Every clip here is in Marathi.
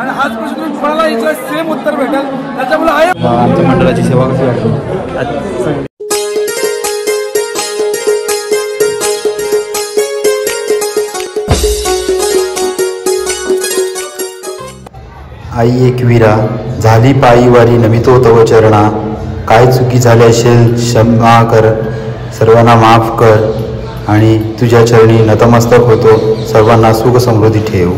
आणि हाच प्रश्न तुम्ही कोणाला इथलं सेम उत्तर भेटेल. त्याच्यामुळे आमच्या मंडळाची सेवा कशी वाटते? आई एकविरा झाली पायी वारी नमितो तव चरणा. काय चुकी झाली असेल क्षमा कर, सर्वांना माफ कर आणि तुझ्या चरणी नतमस्तक होतो. सर्वांना सुख समृद्धी ठेव.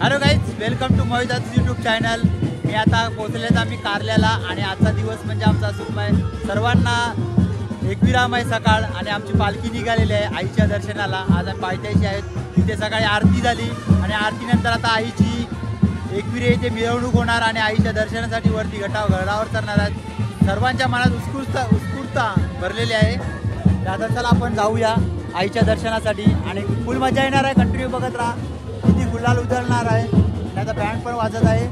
Hello guys, welcome to Mohidas YouTube channel. मी आता पोहोचलेत आम्ही कारल्याला आणि आजचा दिवस म्हणजे आमचा सुखमय, सर्वांना एकविरामय सकाळ. आणि आमची पालखी निघालेली आहे आईच्या दर्शनाला. आज आम्ही पायथ्याशी आहेत. तिथे सकाळी आरती झाली आणि आरतीनंतर आता आईची एकविरे येथे मिरवणूक होणार आणि आईच्या दर्शनासाठी वरती गडावर चढणार आहेत. सर्वांच्या मनात उत्स्फूर्तता भरलेली आहे. आता चला आपण जाऊया आईच्या दर्शनासाठी आणि फुल मजा येणार आहे. कंटिन्यू बघत राहा. किती गुलाल उधळणार आहे. त्याचा बँड पण वाजत आहे.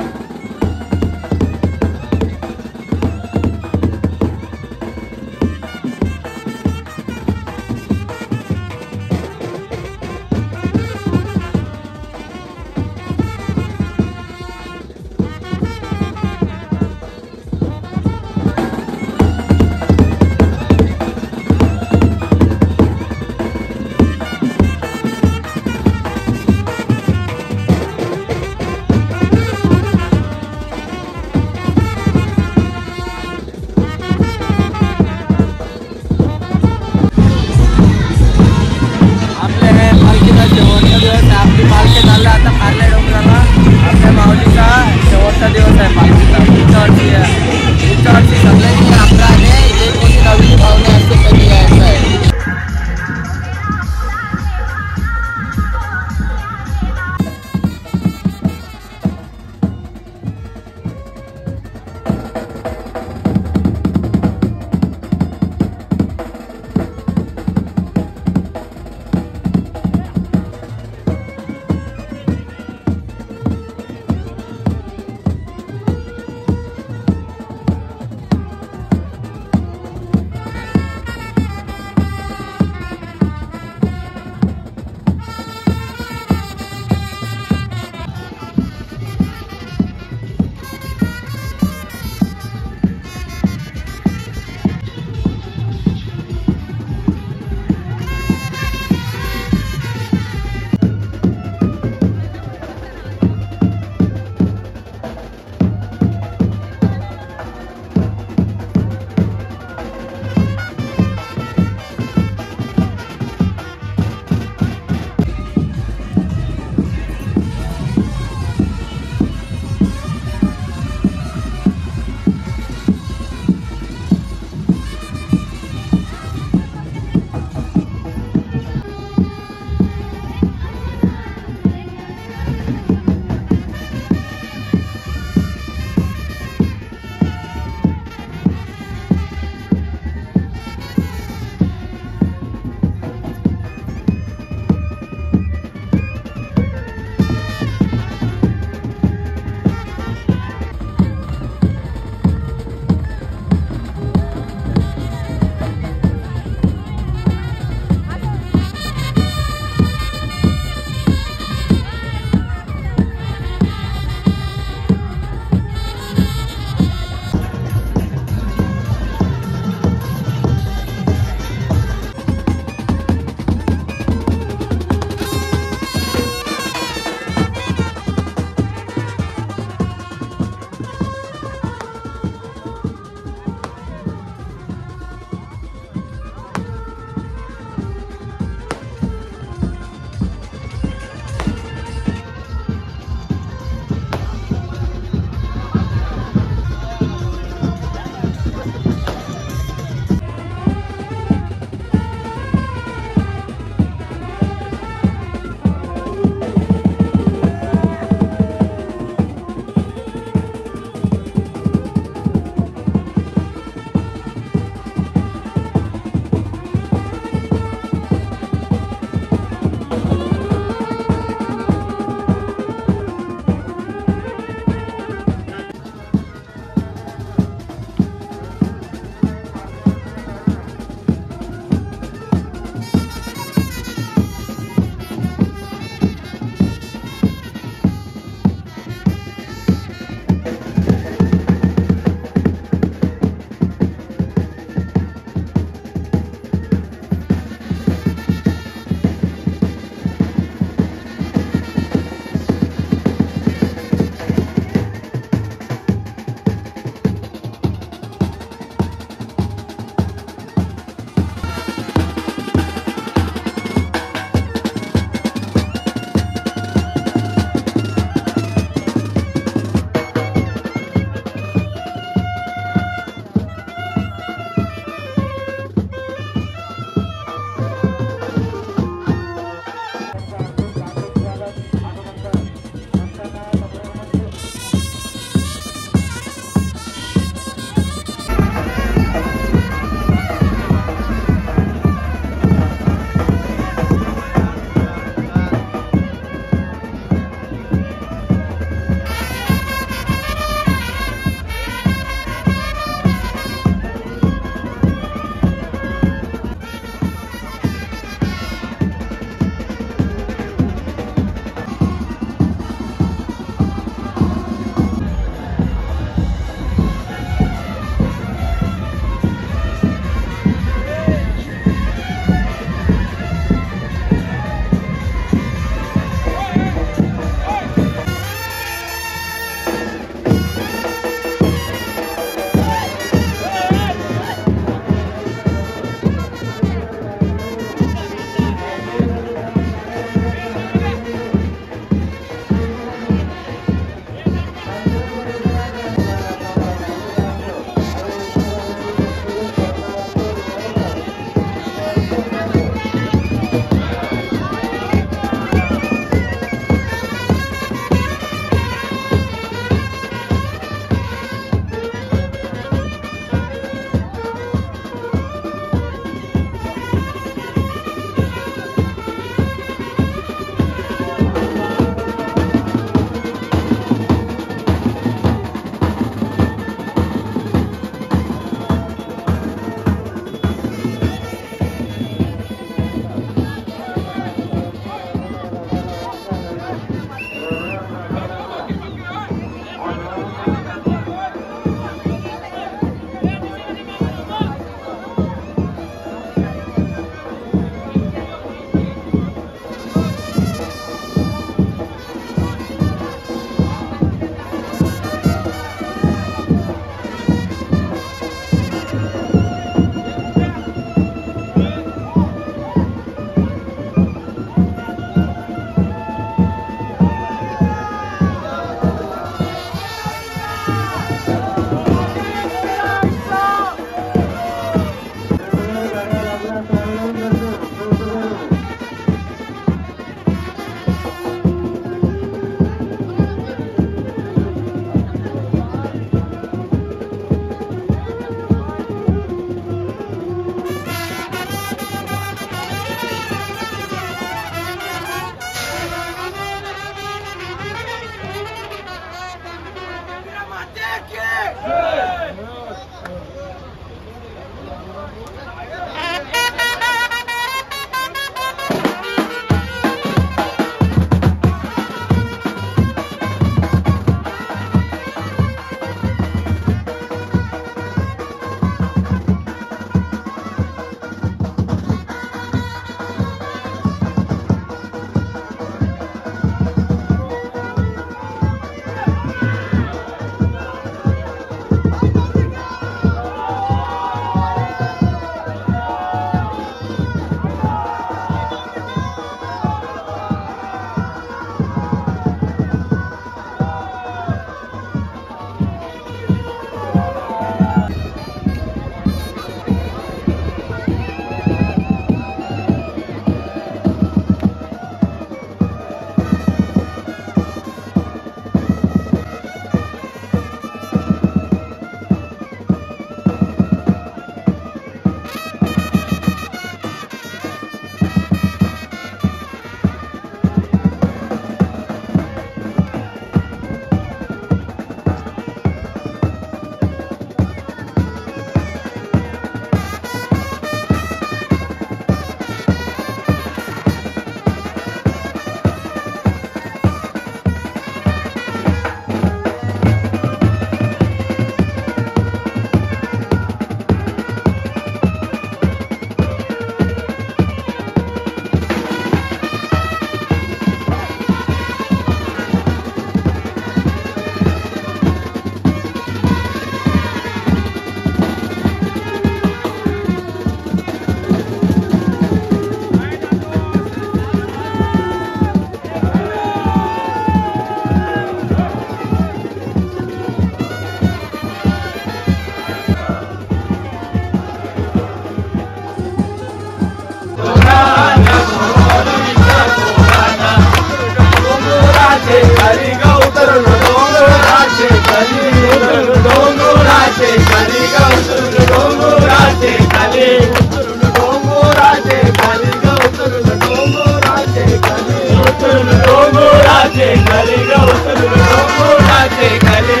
डोंगराचे खाली ग उतरून डोंगराचे खाली उतरून डोंगराचे खाली ग उतरून डोंगराचे खाली उतरून डोंगराचे खाली ग उतरून डोंगराचे खाली उतरून डोंगराचे खाली ग उतरून डोंगराचे खाली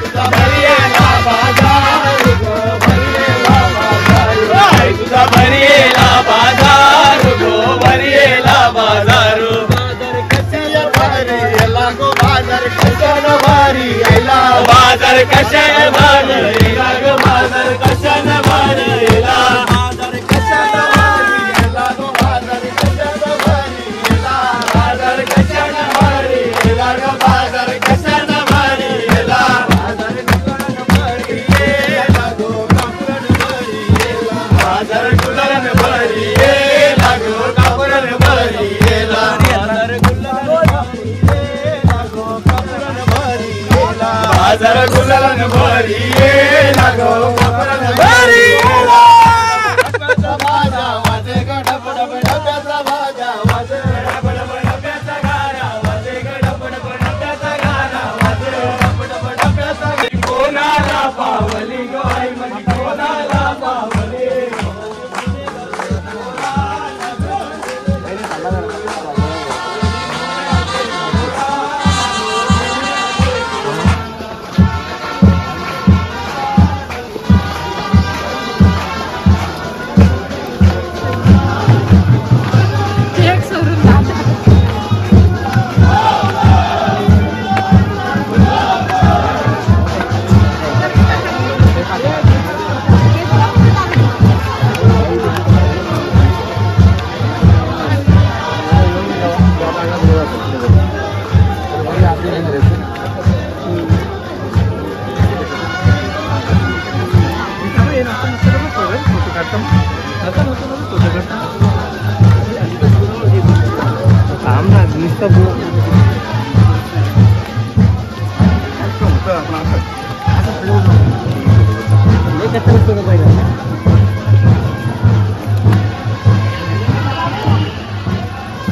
तुझा भरियेला बाजार ग भरियेला बाजार तुझा भरियेला बाजार गो भरियेला बाजार बाजार कशाला भारी याला गो बाजार कशाला भारी याला बाजार कशाला भारी याला गो बाजार कशाला भारी याला बाजार कशाला भारी याला गो बाजार कशाला भारी याला बाजार कशाला भारी याला गो बाजार कशाला भारी याला बाजार कशाला भारी याला गो कापड भारी याला बाजार गुलाल भारी याला गो कापड भारी याला बाजार गुलाल भारी याला गो कापड भारी याला बाजार गुलाल भारी याला गो कापड भारी याला डब्याचा भाजा वाजे ग डबडब डब्याचा भाजा वाजे डबडब डब्याचा गारा वाजे ग डबडब डब्याचा गारा वाजे डबडब डब्याचा कोणाला पावली ग आई माझी कोणाला पावली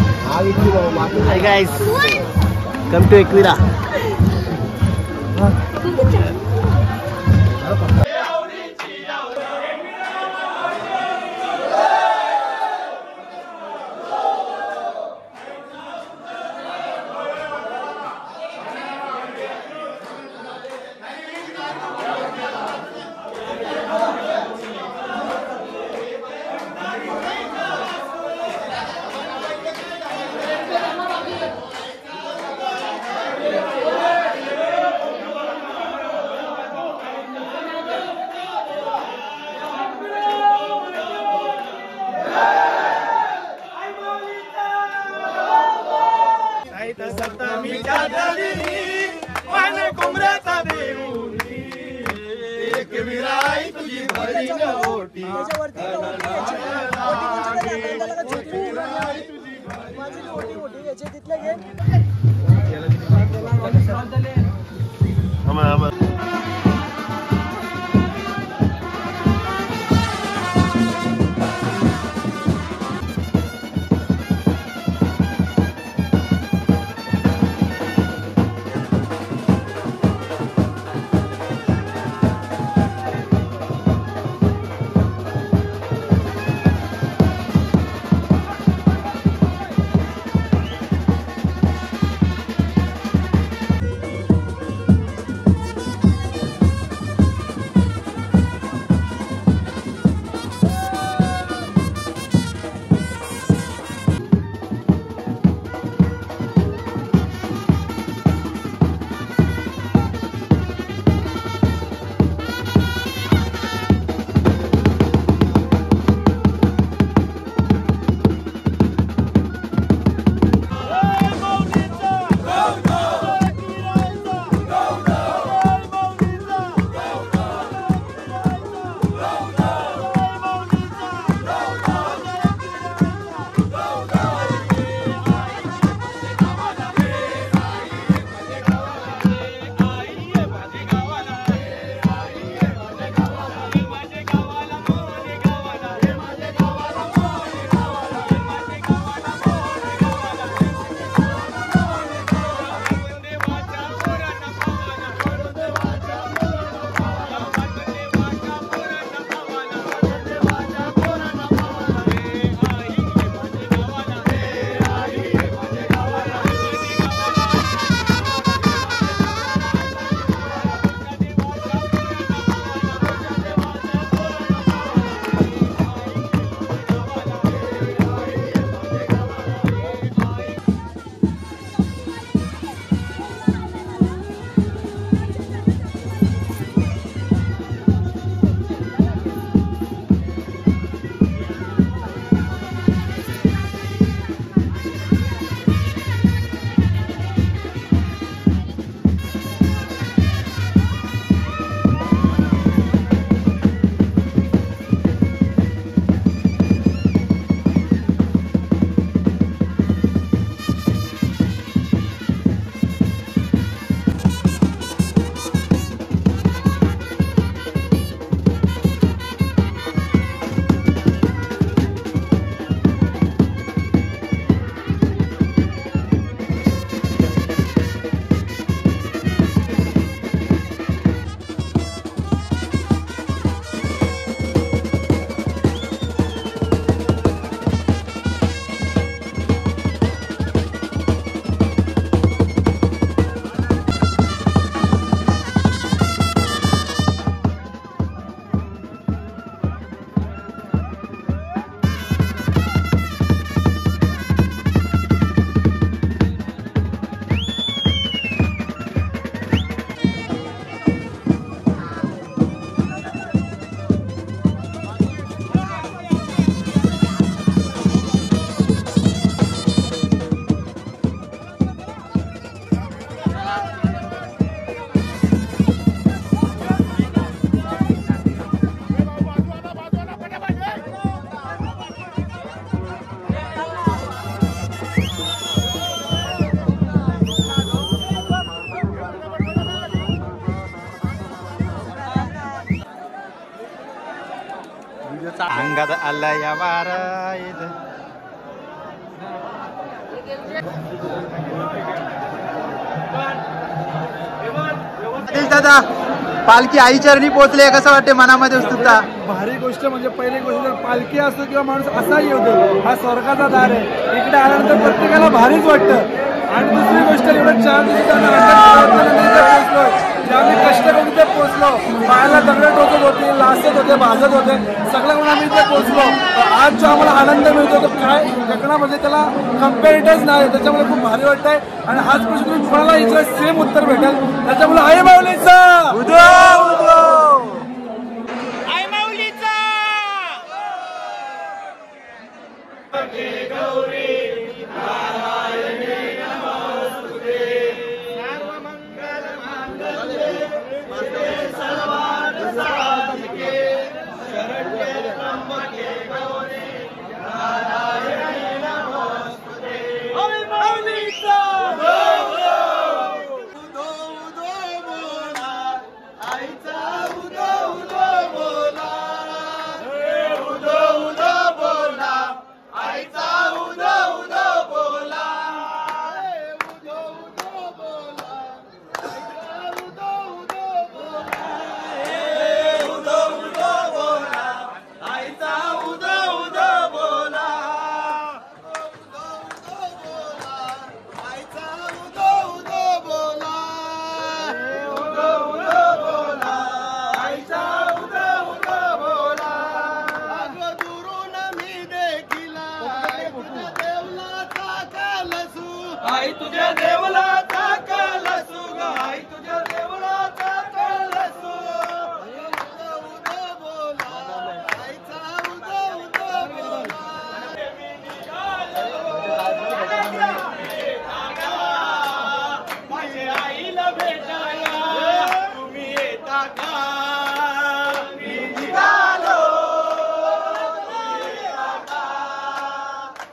Hi guys, come to Equira. सप्तमीच्या दिनी मान कोंबऱ्याचा देऊनी एकविरा आई तुझी भरी ओटी अंगात आला या वारा दादा पालखी आई चरणी पोहोचले कसं वाटते मनामध्ये उत्सुकता भारी गोष्ट म्हणजे पहिली गोष्ट पालखी असतो किंवा माणूस असा येतो हा स्वर्गाचा दार आहे इकडे आल्यानंतर प्रत्येकाला भारीच वाटतं आणि दुसरी गोष्ट एवढं 4 दिवसांना आम्ही कष्ट करून इथे पोहोचलो पायाला दगड टोचत होते लासत होते भाजत होते सगळं करून आम्ही इथे पोहोचलो आज जो आम्हाला आनंद मिळतो तो काय जगण्यामध्ये त्याला कम्पॅरिटच नाही त्याच्यामुळे खूप भारी वाटतंय आणि हाच प्रश्न तुम्ही कोणाला इथे सेम उत्तर भेटेल त्याच्यामुळे आई माऊलीचा आई माऊलीचा आई तुझ्या देवलाचा कलसू ग आई तुझ्या देवलाचा कलसू माझ्या आईला भेटाया तुम्ही येता का मी निघालो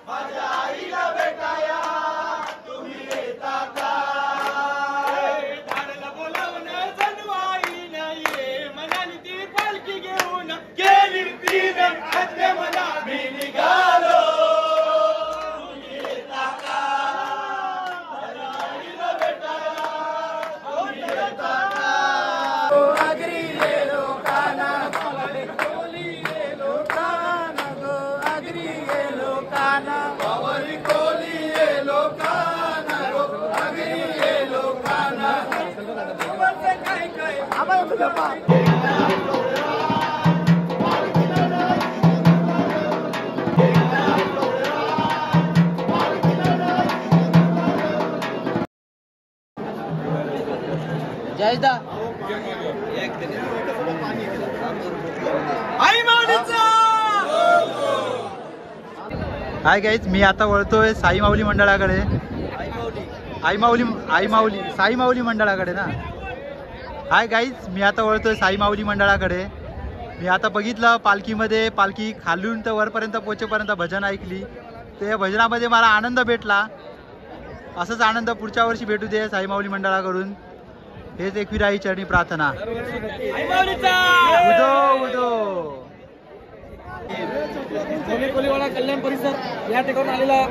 माझ्या आईला भेटाया जयदा आई माऊलीचा हाय गाईज मी आता वळतोय साई माऊली मंडळाकडे साई माऊली मंडळाकडे ना हाय गाईज मी आता वळतोय साई माऊली मंडळाकडे मी आता बघितलं पालखीमध्ये पालखी खालून तर वरपर्यंत पोहोचेपर्यंत भजन ऐकली ते भजनामध्ये मला आनंद भेटला असंच आनंद पुढच्या वर्षी भेटू दे साई माऊली मंडळाकडून हेच एकविरा आई चरणी प्रार्थना उदो उदो कोलीवाडा कल्याण परिसर या ठिकाणी आलेला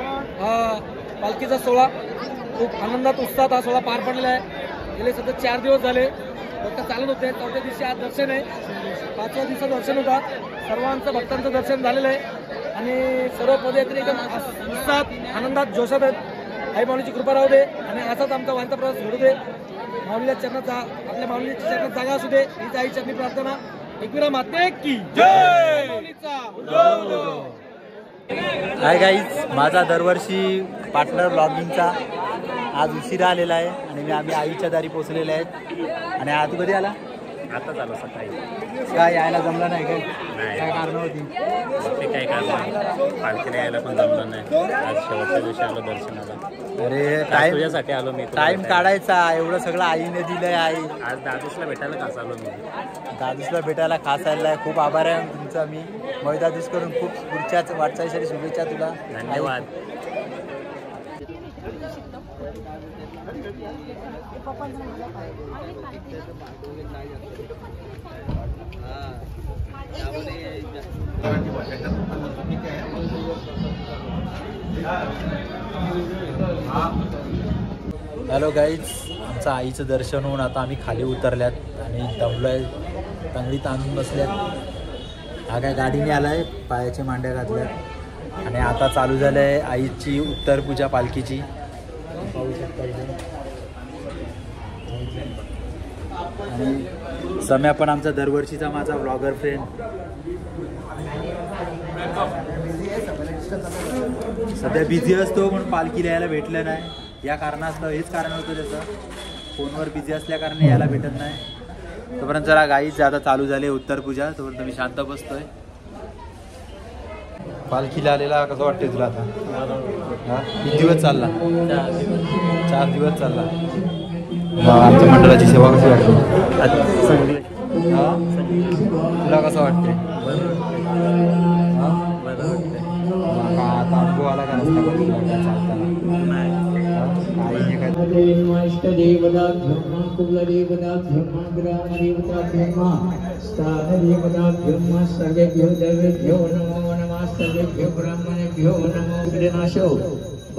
पालखीचा सोहळा खूप आनंदात उत्साहात हा सोहळा पार पडलेला आहे गेले सतत 4 दिवस झाले भक्त चालत होते 4थ्या दिवशी आज दर्शन आहे 5व्या दिवसात दर्शन होतात सर्वांचं भक्तांचं दर्शन झालेलं आहे आणि सर्व पदयात्री एकदम उत्साहात आनंदात जोशात आहेत आई माऊलीची कृपा राहू दे आणि असाच आमचा वाहनचा प्रवास घडू दे माऊलीच्या चरणात आपल्या माऊलीच्या चरणात जागा असू दे हीच आई चरणी प्रार्थना एकविरा माते की जय. हाय गाईज माझा दरवर्षी पार्टनर ब्लॉगिंगचा आज उशिरा आलेला आहे आणि आम्ही आईच्या दारी पोचलेले आहेत आणि आज कधी आला आता झालं सकाळी काय यायला जमलं नाही काय कारण होती काय कारण पालखीला यायला पण जमलं नाही आज शेवटच्या दिवशी आलो दर्शनाला अरे तुझ्यासाठी आलो मी टाइम काढायचा एवढं सगळं आईने दिलंय आई आज दादूसला भेटायला खास आलो मी दादूसला भेटायला खास आलेला आहे खूप आभार आहे तुमचा मी मोहित दादूस करून खूप पुढच्याच वाटचालीसाठी शुभेच्छा तुला धन्यवाद. हा मराठी भाषा करताना चुकीचे आहे. हॅलो गाईज, आमचं आईचं दर्शन होऊन आता आम्ही खाली उतरल्यात आणि दमलोय, तंगडी ताणून बसल्यात. हा काय गाडीने आलाय, पायाच्या मांड्या घातल्यात आणि आता चालू झालं आहे आईची उत्तर पूजा पालखीची. पाहू शकता इथे. आणि सम्या पण आमचा दरवर्षीचा माझा ब्लॉगर फ्रेंड. सध्या बिझी असतो पण पालखीला यायला भेटलं नाही. या कारणास्तव हेच कारण होतं त्याचं, फोनवर बिझी असल्या कारणे यायला भेटत नाही. तोपर्यंत जरा गाईच आता चालू झाले उत्तर पूजा, तोपर्यंत मी शांत बसतोय. पालखीला आलेला कसं वाटतंय तुला आता? किती दिवस चालला? 4 दिवस चालला. आमच्या मंडळाची सेवा कशी वाटते? तुला कसं वाटते? आता अनुभव आला का रस्ता चालताना?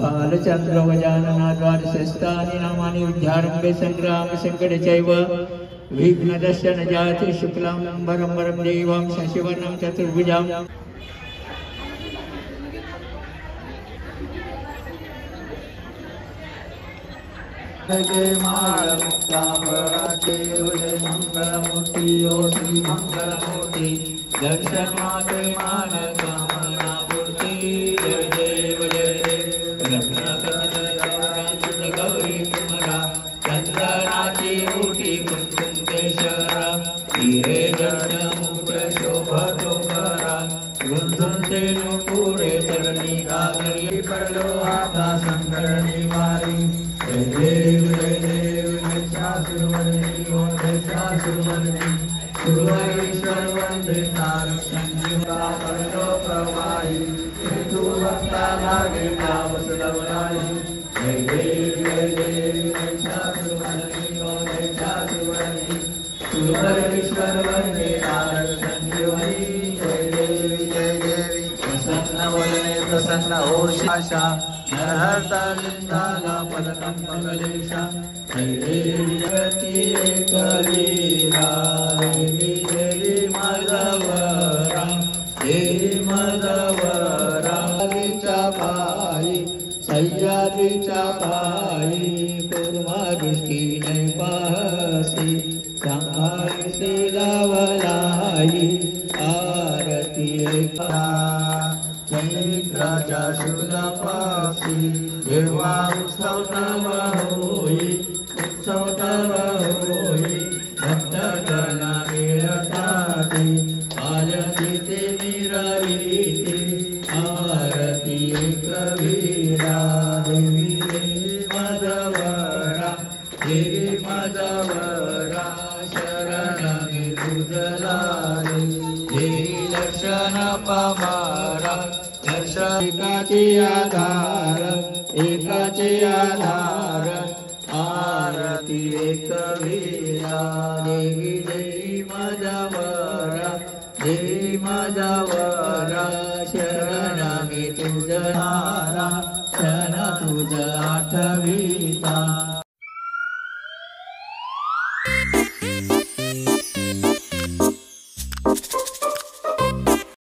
बालचंद्र गजानना द्वादशस्तानि नामानि विद्यारंभे संग्राम संकटचैव विघ्नदर्शन जाति शुक्लां वरं देवं शशिवर्णं चतुर्भुजां. जय माळ मुक्तांबराचे जय मंगलमूर्ती ओ श्री मंगलमूर्ती दर्शन माते मान कामना मूर्ती. जय देव जय देव रत्न गौरी कुमरा चंदनाची उठी कुंकुमेश्वरा हिरे जन मुख शोभतो करा गुंजते पुढे चरणी घागरी पडलो आता संकट निवारी. जय देव जय देव शास्त्रवर्णी वंदे शास्त्रवर्णी सुरवरीश्वर वंदे तार संजीवा पडलो प्रवाही तू भक्ता लागे नाव सदवराई. जय देव शास्त्रवर्णी वंदे शास्त्रवर्णी सुरवरीश्वर वंदे तार संजीवनी. जय देवी प्रसन्न वदने प्रसन्न ओषाशा नरहर्ता लिंगाला पदकं पगलेशा. जय देवी जगती एकलीला देवी देवी माधवरा देवी माधवरा. पायी सह्याद्रीच्या पायी कुर्मा दृष्टी नाही पाहसी सांभाळीसी लावलाई आरती एका. चैत्राच्या शुद्ध पाक्षी जेव्हा उत्सव तव होई उत्सव तव होई भक्तगण मिळताती आरतीचे मिरविते आरती एकवीरा. देवी देवी माधवरा देवी माधवरा शरण मी तुझला देवी लक्षण पामारा एकाचे आधार एकाचे आधार आरती एकवीरा. देवी देवी माधवरा देवी माधवरा शरण मी तुझ शरण तुझ आठविता.